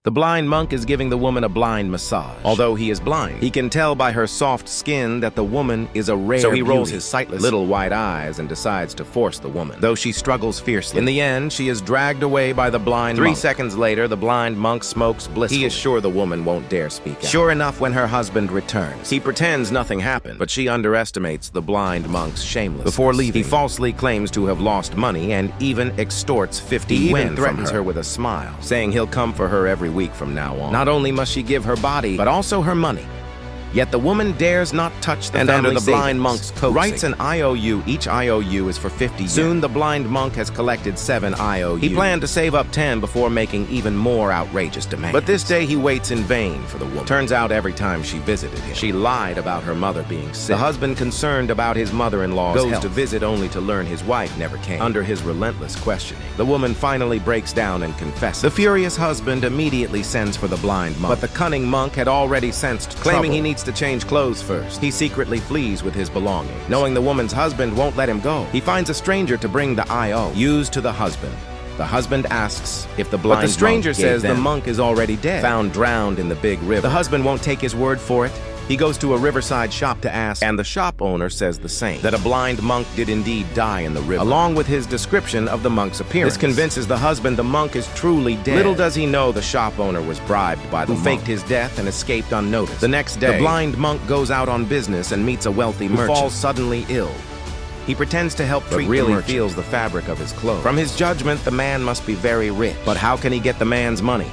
The blind monk is giving the woman a blind massage. Although he is blind, he can tell by her soft skin that the woman is a rare beauty. So he rolls his sightless little white eyes and decides to force the woman, though she struggles fiercely. In the end, she is dragged away by the blind monk. 3 seconds later, the blind monk smokes blissfully. He is sure the woman won't dare speak out. Sure enough, when her husband returns, he pretends nothing happened, but she underestimates the blind monk's shamelessness. Before leaving, he falsely claims to have lost money and even extorts 50 yuan. He even threatens her with a smile, saying he'll come for her every week from now on. Not only must she give her body, but also her money. Yet the woman dares not touch the family under the blind monk's coaxing, writes an IOU. Each IOU is for 50 yen. Soon the blind monk has collected 7 IOUs. He planned to save up 10 before making even more outrageous demands. But this day he waits in vain for the woman. Turns out every time she visited him, she lied about her mother being sick. The husband, concerned about his mother-in-law's health, goes to visit only to learn his wife never came. Under his relentless questioning, the woman finally breaks down and confesses. The furious husband immediately sends for the blind monk, but the cunning monk had already sensed trouble. Claiming he needs to change clothes first, he secretly flees with his belongings. Knowing the woman's husband won't let him go, he finds a stranger to bring the IOUs to the husband. The husband asks if the blind monk, but the stranger says the monk is already dead, found drowned in the big river. The husband won't take his word for it. He goes to a riverside shop to ask, and the shop owner says the same, that a blind monk did indeed die in the river, along with his description of the monk's appearance. This convinces the husband the monk is truly dead. Little does he know the shop owner was bribed by the monk, who faked his death and escaped unnoticed. The next day, the blind monk goes out on business and meets a wealthy merchant who falls suddenly ill. He pretends to help treat the merchant, but really feels the fabric of his clothes. From his judgment, the man must be very rich. But how can he get the man's money?